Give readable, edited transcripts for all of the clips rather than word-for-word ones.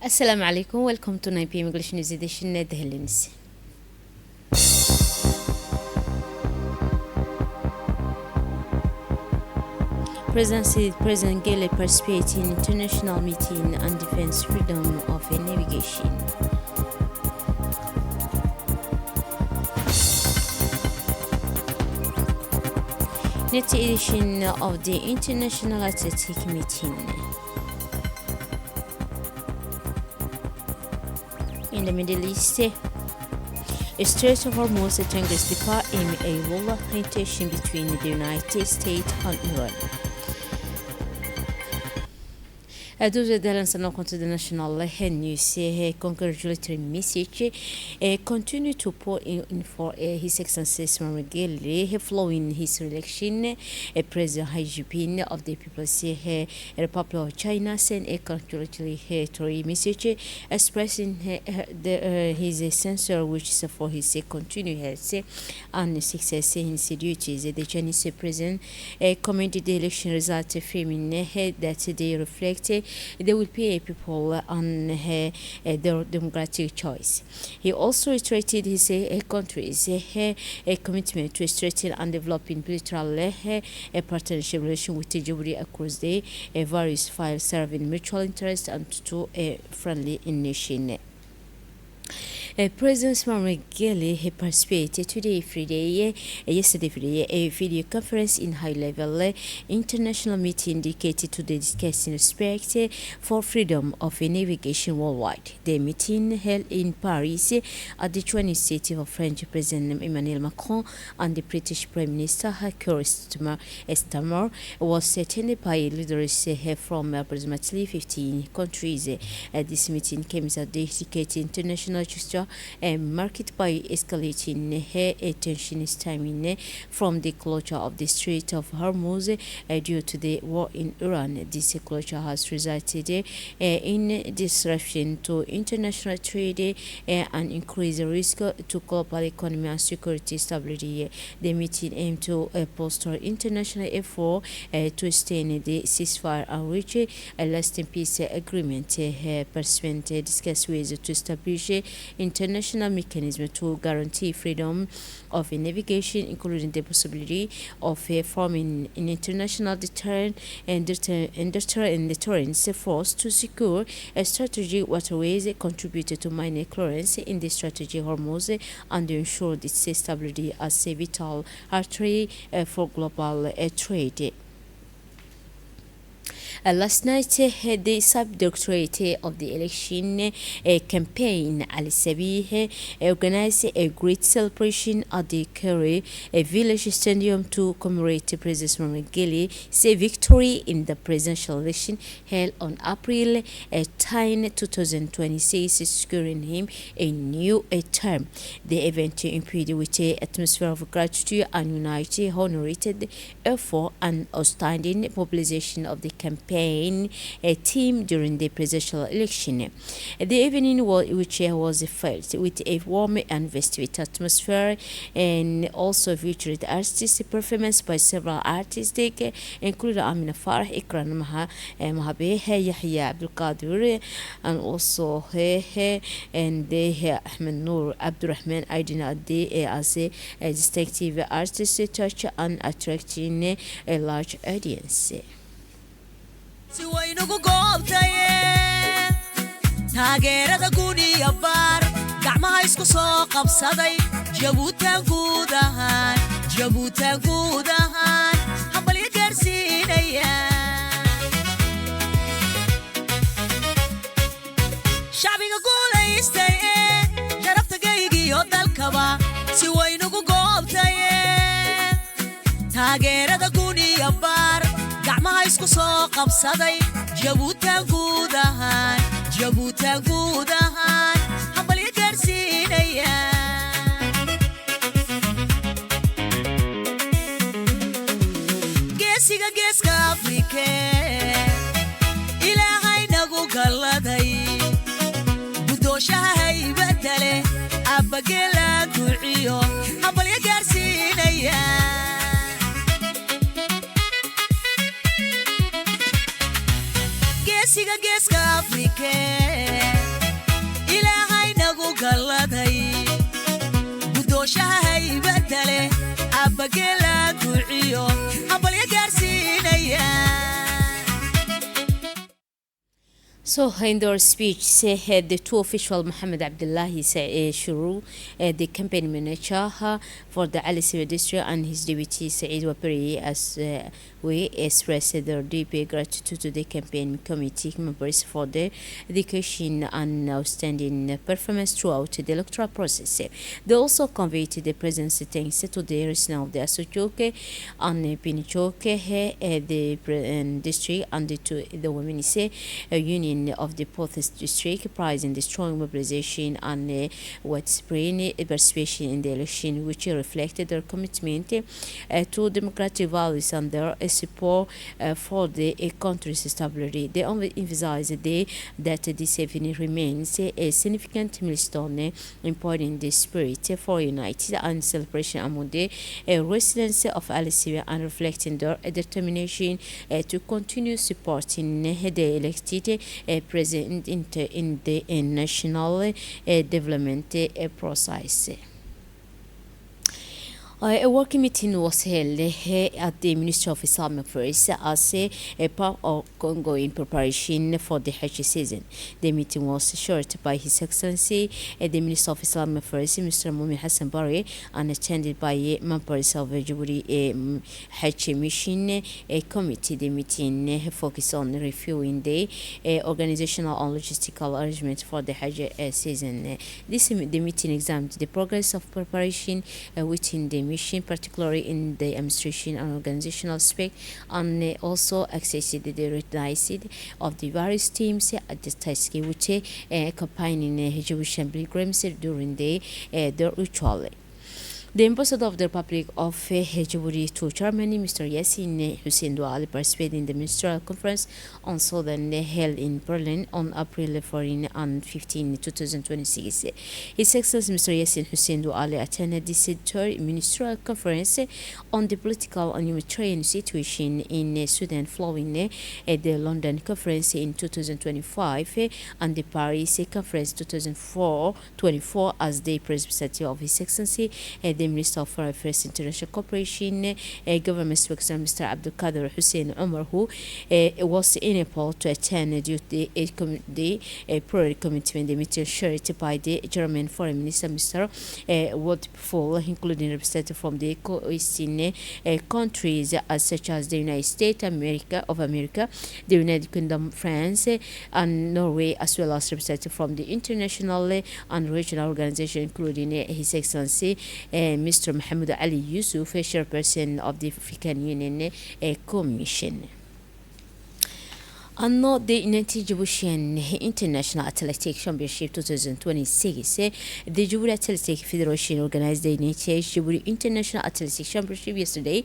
Assalamu alaikum. Welcome to 9 p.m. English News Edition. Headlines. President Gele participates in international meeting on defense freedom of navigation. Next edition of the International Athletic Meeting. In the Middle East, a Strait of Hormuz triggers the part in a war tension between the United States and Iran. Those are to the national news. Congratulatory message continue to pour in for His Excellency Ismail Geele following his election. President Xi Jinping of the People's Republic of China sent a congratulatory message expressing his sincere wishes for his continued health and success in his duties. The Chinese president commented the election results, framing that they reflect they will pay people on their democratic choice. He also reiterated his country's commitment to strengthen and developing bilateral partnership relations with Djibouti across the various files serving mutual interest and to a friendly nation. President Ismail Geele participated yesterday Friday, a video conference in high-level international meeting dedicated to the discussing respect for freedom of navigation worldwide. The meeting held in Paris at the 20th city of French President Emmanuel Macron and the British Prime Minister Keir Starmer was attended by leaders from approximately 15 countries. This meeting came as a dedicated international gesture marked by escalating tension stemming from the closure of the Strait of Hormuz due to the war in Iran. This closure has resulted in disruption to international trade and increased risk to global economy and security stability. The meeting aimed to bolster international effort to extend the ceasefire and reach a lasting peace agreement. Participants discussed ways to establish international mechanism to guarantee freedom of navigation, including the possibility of forming an international deterrence force to secure strategic waterways, contributed to minor clearance in the strategy Hormuz and ensure its stability as a vital artery for global trade. Last night, the sub-directorate of the election campaign, Ali Sabih, organized a great celebration at the Kere village stadium to commemorate President Ismail Geele's victory in the presidential election held on April 10, 2026, securing him a new term. The event imbued with an atmosphere of gratitude and unity honored the effort and outstanding mobilization of the campaign team during the presidential election. The evening which was filled with a warm and festive atmosphere and also featured artistic performance by several artists, including Amina Farah, Ikran Mahabeh, Yahya Abdul Qadir, and also and Ahmed Noor Abdurrahman Aidin as a distinctive artistic touch and attracting a large audience. Si waynugu goobtaye taageerada guniya baar gacmaha isku soo qabsaday jabuutan guud ahaan hambalyo gaarsiinaya shacbiga guulaystay sharafta gaygiyo dalkaba si waynugu goobtaye taageerada guniya baar gacmaha isku soo qabsaday jabuutan guud ahaan hambalyo gaarsiinaya geesiga geeska Afrika ilaahay nagu galladay gudooshaha haybadda leh abagela duciyo hambalyo gaarsiinaya geeska Afrika حشاها هيبتلي عبقلا كوعيو عبال يقارسينيا. So in their speech, the two officials, Mohammed Abdullahi Shuru, the campaign manager for the Ali Civil District, and his deputy Saeed Wapiri, as we expressed their deep gratitude to the campaign committee members for their dedication and outstanding performance throughout the electoral process. They also conveyed the president's thanks to the resident of the Asochoke and Pinichoke, the district, and to the Women's Union of the Pothos district, prizing the strong mobilization and widespread participation in the election, which reflected their commitment to democratic values and their support for the country's stability. They emphasized that this evening remains a significant milestone, important the spirit for united and celebration among the residents of Al Sibia and reflecting their determination to continue supporting the elected president in the national development process. A working meeting was held at the Ministry of Islamic Affairs as a part of ongoing preparation for the Hajj season. The meeting was chaired by His Excellency the Minister of Islamic Affairs, Mr. Mumin Hassan Bari, and attended by members of the Djibouti Hajj Mission Committee. The meeting focused on reviewing the organizational and logistical arrangements for the Hajj season. The meeting examined the progress of preparation within the mission, particularly in the administration and organizational aspect, and also accessed the recognized of the various teams at the task which accompanying Jewish pilgrims during the ritual. The ambassador of the Republic of Djibouti to Germany, Mr. Yassin Hussein Douali, participated in the ministerial conference on Southern held in Berlin on April 14 and 15, 2026. His Excellency Mr. Yassin Hussein Douali attended the third ministerial conference on the political and humanitarian situation in Sudan following the London conference in 2025 and the Paris conference 2024 as the representative of His Excellency the Minister of Foreign Affairs International Cooperation, Government Spokesman Mr. Abdul Qadir Hussein Omar, who was unable to attend due to the prior commitment. The meeting chaired by the German Foreign Minister Mr. Woodfull, including representatives from the co-eastern countries such as the United States of America, the United Kingdom, France, and Norway, as well as representatives from the international and regional organizations, including His Excellency Mr. Mohammed Ali Yusuf, chairperson of the African Union Commission. And not the United Djiboutian International Athletic Championship 2026. The Djibouti Athletic Federation organized the United Djibouti International Athletic Championship yesterday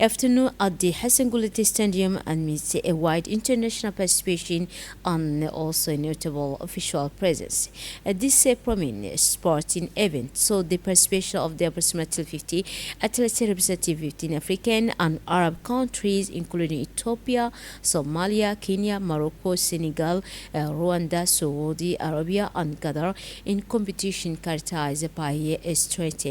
afternoon at the Hassan Gulati Stadium amidst a wide international participation and also a notable official presence. This prominent sporting event saw the participation of the approximately 50 athletes representing 15 African and Arab countries, including Ethiopia, Somalia, Kenya, Morocco, Senegal, Rwanda, Saudi Arabia, and Qatar in competition characterized by strength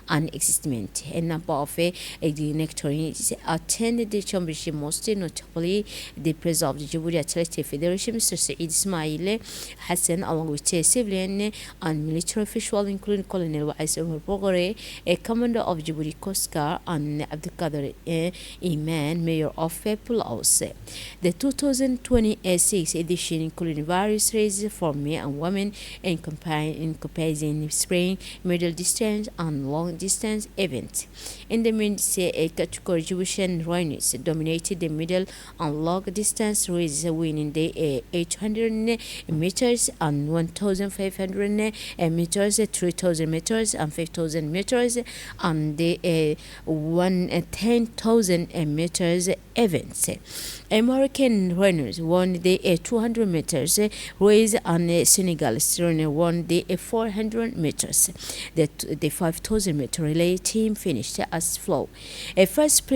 and excitement. A number of dignitaries attended the championship, most notably the president of the Djibouti Athletic Federation, Mr. Saeed Ismail Hassan, along with civilian and military officials, including Colonel Wais Omar Bogore, a commander of Djibouti Coast Guard, and Abdul Qadir Iman, mayor of Pulaus. The 2026 edition including various races for men and women encompassing sprint, middle distance, and long distance events. In the men's category, Djiboutian runners dominated the middle and long distance races, winning the 800 meters and 1,500 meters, 3,000 meters, and 5,000 meters, and the 10,000 meters events. American runners won the 200 meters race, and Senegalese runner won the 400 meters. The 5,000 meter relay team finished as flow. First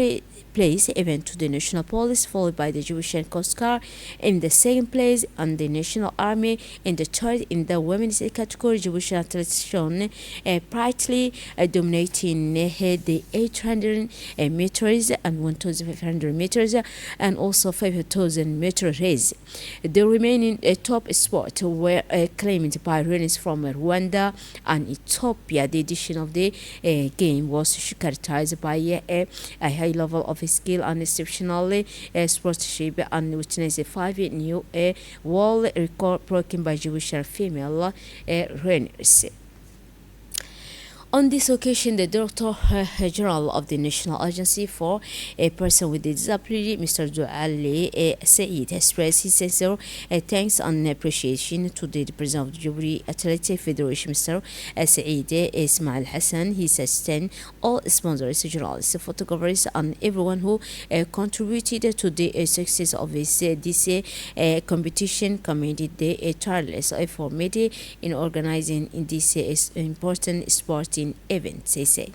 place, event to the National Police, followed by the Jewish Coast Guard in the second place, and the National Army in the third. In the women's category, Jewish athletes shown brightly dominating the 800 meters and 1,500 meters and also 5,000 meter race. The remaining top spots were claimed by runners from Rwanda and Ethiopia. The edition of the game was characterized by a high level of skill and exceptional sportsmanship, and witnessed 5 new world record broken by Jewish female runners. On this occasion, the Director General of the National Agency for a Person with Disability, Mr. Douali Said, expressed his sincere thanks and appreciation to the President of the Jewry Athletic Federation, Mr. Said Ismail Hassan, his assistant, all sponsors, journalists, photographers, and everyone who contributed to the success of this competition, commended the tireless effort made in organizing this important sporting event, they say.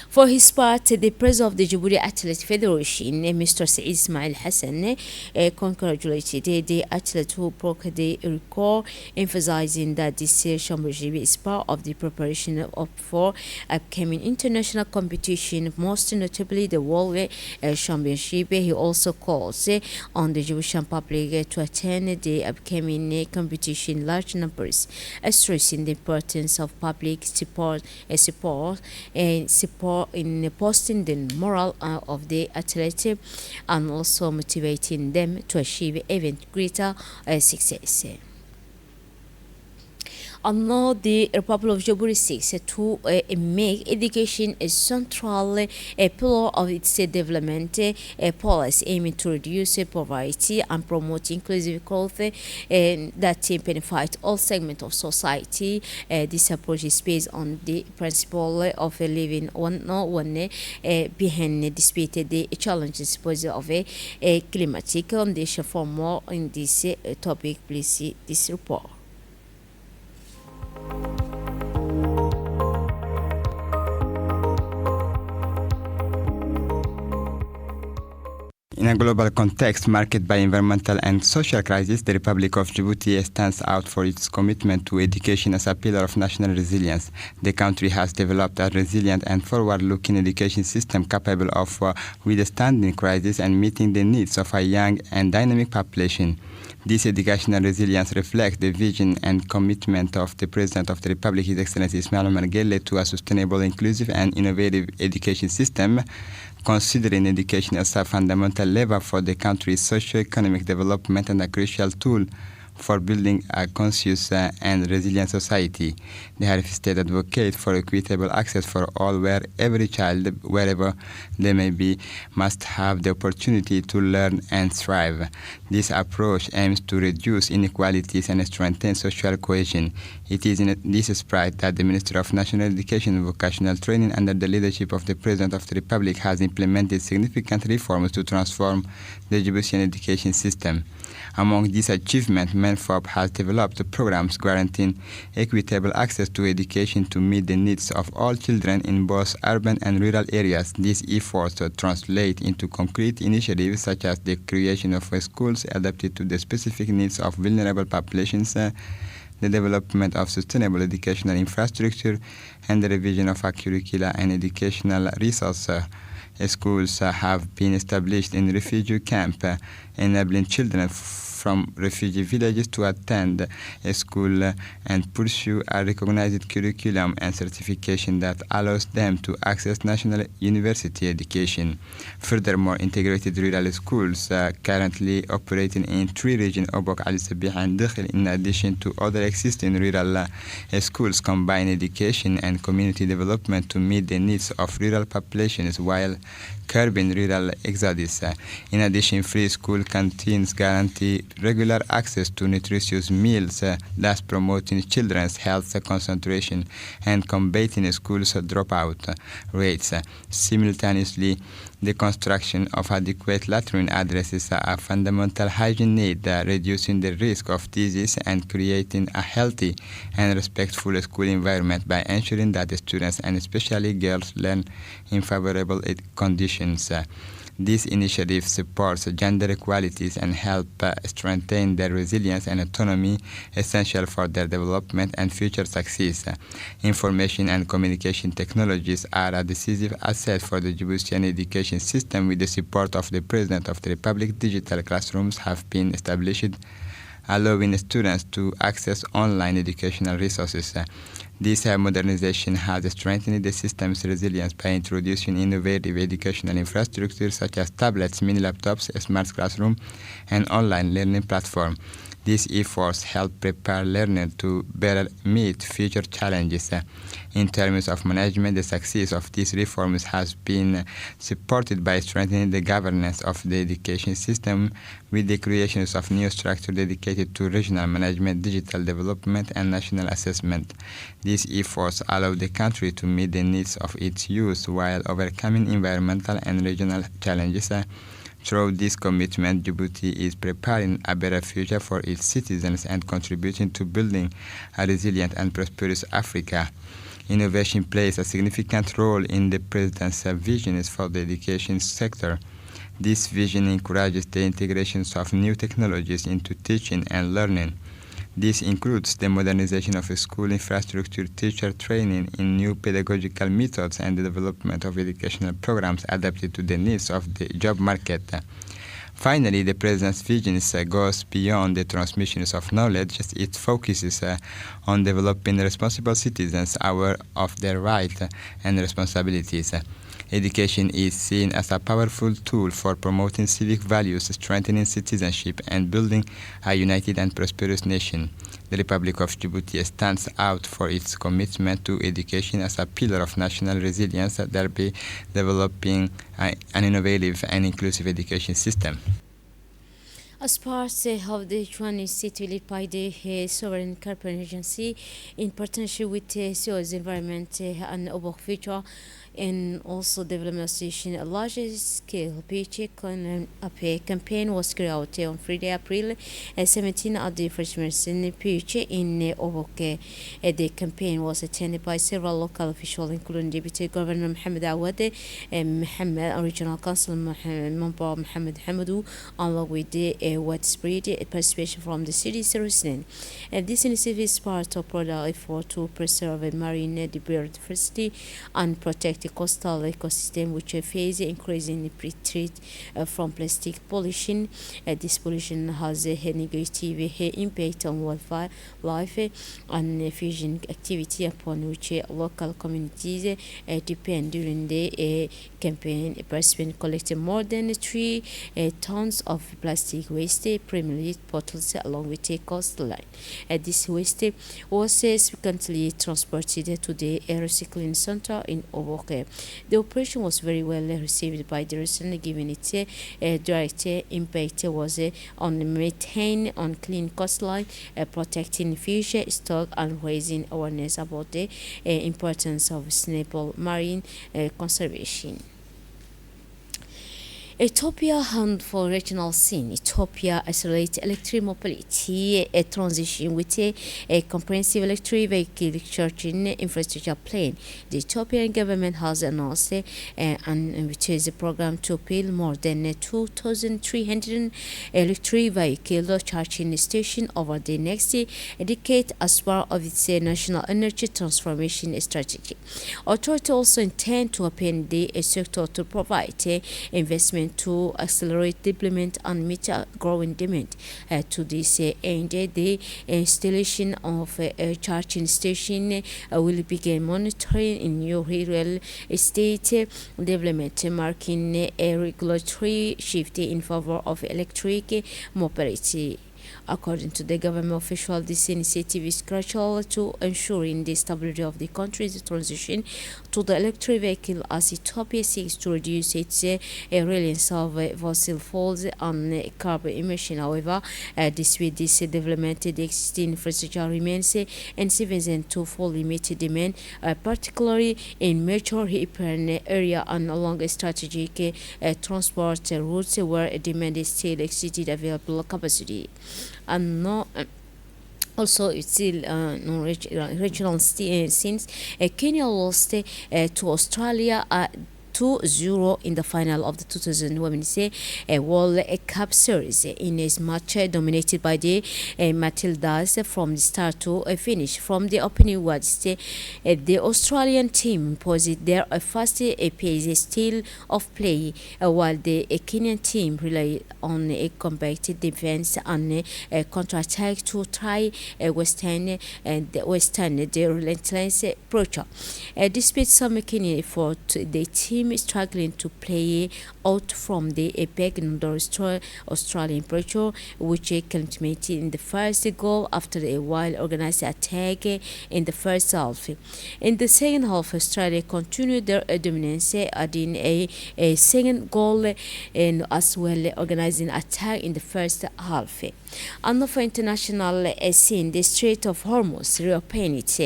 For his part, the president of the Djibouti Athletic Federation, Mr. Said Ismail Hassan, congratulated the athlete who broke the record, emphasizing that this championship is part of the preparation for upcoming international competition, most notably the World Championship. He also calls on the Jewish public to attend the upcoming competition in large numbers, stressing the importance of public support in boosting the morale of the athletes and also motivating them to achieve even greater success. And now the Republic of Djibouti seeks to make education a central pillar of its development policy, aiming to reduce poverty and promote inclusive growth that benefit all segments of society. This approach is based on the principle of living one behind despite the challenges of a climatic condition. For more on this topic, please see this report. In a global context marked by environmental and social crises, the Republic of Djibouti stands out for its commitment to education as a pillar of national resilience. The country has developed a resilient and forward-looking education system capable of withstanding crises and meeting the needs of a young and dynamic population. This educational resilience reflects the vision and commitment of the President of the Republic, His Excellency Ismail Omar Guelleh, to a sustainable, inclusive, and innovative education system, considering education as a fundamental lever for the country's socio-economic development and a crucial tool for building a conscious and resilient society. The Harif State advocates for equitable access for all, where every child, wherever they may be, must have the opportunity to learn and thrive. This approach aims to reduce inequalities and strengthen social cohesion. It is in this spirit that the Ministry of National Education and Vocational Training, under the leadership of the President of the Republic, has implemented significant reforms to transform the Djiboutian education system. Among these achievements, MENFOP has developed programs guaranteeing equitable access to education to meet the needs of all children in both urban and rural areas. These efforts translate into concrete initiatives such as the creation of schools adapted to the specific needs of vulnerable populations, the development of sustainable educational infrastructure, and the revision of curricula and educational resources. Schools have been established in refugee camps, enabling children from refugee villages to attend a school and pursue a recognized curriculum and certification that allows them to access national university education. Furthermore, integrated rural schools currently operating in 3 regions, Obok, Ali Sabih, and Dakhil, in addition to other existing rural schools, combine education and community development to meet the needs of rural populations while curbing rural exodus. In addition, free school canteens guarantee regular access to nutritious meals, thus promoting children's health, concentration, and combating schools dropout rates. Simultaneously, the construction of adequate latrine addresses a fundamental hygiene need, reducing the risk of disease and creating a healthy and respectful school environment by ensuring that the students, and especially girls, learn in favorable conditions. This initiative supports gender equalities and help strengthen their resilience and autonomy, essential for their development and future success. Information and communication technologies are a decisive asset for the Djiboutian education system. With the support of the President of the Republic, digital classrooms have been established, allowing students to access online educational resources. This modernization has strengthened the system's resilience by introducing innovative educational infrastructure such as tablets, mini laptops, a smart classroom, and online learning platform. These efforts help prepare learners to better meet future challenges. In terms of management, the success of these reforms has been supported by strengthening the governance of the education system with the creation of new structures dedicated to regional management, digital development, and national assessment. These efforts allow the country to meet the needs of its youth while overcoming environmental and regional challenges. Through this commitment, Djibouti is preparing a better future for its citizens and contributing to building a resilient and prosperous Africa. Innovation plays a significant role in the President's visions for the education sector. This vision encourages the integration of new technologies into teaching and learning. This includes the modernization of school infrastructure, teacher training in new pedagogical methods, and the development of educational programs adapted to the needs of the job market. Finally, the President's vision goes beyond the transmissions of knowledge. It focuses on developing responsible citizens aware of their rights and responsibilities. Education is seen as a powerful tool for promoting civic values, strengthening citizenship, and building a united and prosperous nation. The Republic of Djibouti stands out for its commitment to education as a pillar of national resilience, thereby developing an innovative and inclusive education system. As part of the joint initiative led by the Sovereign Carbon Agency in partnership with SOS Environment and Obok Future, and also Development Association, a large-scale paycheck campaign was carried out on Friday, April 17 at the First Medicine PH in Obok. The campaign was attended by several local officials, including Deputy Governor Mohamed Awad, Mohamed, Regional Council Member Mohamed Hamadou, along with the widespread participation from the city's residents. This initiative is part of broader effort to preserve marine biodiversity and protect the coastal ecosystem, which face increasing threat from plastic pollution. This pollution has a negative impact on wildlife and fishing activity, upon which local communities depend. During the campaign, participants collected more than 3 tons of plastic waste, primarily bottles, along with the coastline. This waste was subsequently transported to the recycling center in Obok. The operation was very well received by the residents, given its direct impact was on maintaining on clean coastline, protecting fish stock, and raising awareness about the importance of sustainable marine conservation. Ethiopia and for regional scene. Ethiopia accelerates electric mobility transition with a comprehensive electric vehicle charging infrastructure plan. The Ethiopian government has announced which is a program to build more than 2,300 electric vehicle charging stations over the next decade as part of its national energy transformation strategy. Authority also intend to open the sector to provide investment to accelerate deployment and meet a growing demand. To this end, the installation of a charging station will begin monitoring in new real estate development, marking a regulatory shift in favor of electric mobility. According to the government official, this initiative is crucial to ensuring the stability of the country's transition to the electric vehicle as Ethiopia seeks to reduce its reliance of fossil fuels and carbon emission. However, with this development, the existing infrastructure remains insufficient to fully meet demand, particularly in major urban area and along strategic transport routes where demand is still exceeded available capacity. And no. Also, it's still no regional scenes. Kenya lost to Australia 2-0 in the final of the 2017 World Cup Series in a match dominated by the Matildas from the start to finish. From the opening words, the Australian team posed their fast pace style of play, while the Kenyan team relied on a compact defense and counter-attack to try withstand the relentless approach. Despite some Kenyan effort, the team struggling to play out from the epic Australian pressure, which culminated in the first goal after a well-organized attack in the first half. In the second half, Australia continued their dominance, adding a second goal and as well organizing attack in the first half. And for international scene, the Strait of Hormuz reopened its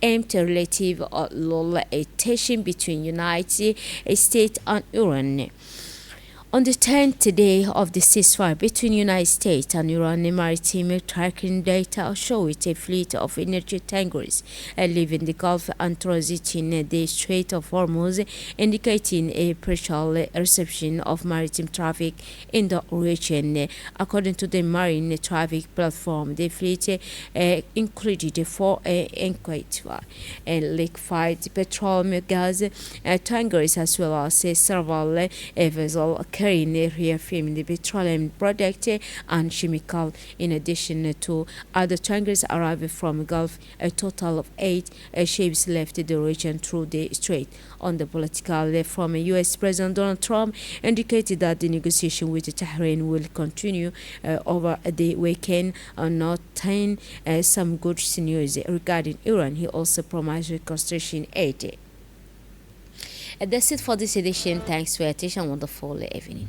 aimed relative lull tension between United States and Iran. On the 10th day of the ceasefire between United States and Iran, maritime tracking data show it a fleet of energy tankers leaving the Gulf and transiting the Strait of Hormuz, indicating a partial reception of maritime traffic in the region. According to the marine traffic platform, the fleet included 4 liquefied petroleum gas tankers as well as several vessels carrying reaffirming the petroleum product and chemical. In addition to other tankers arriving from Gulf, a total of 8 ships left the region through the strait. On the political from U.S. President Donald Trump indicated that the negotiation with Tehran will continue over the weekend, noting some good news regarding Iran. He also promised reconstruction aid. That's it for this edition. Thanks for your attention. Wonderful evening.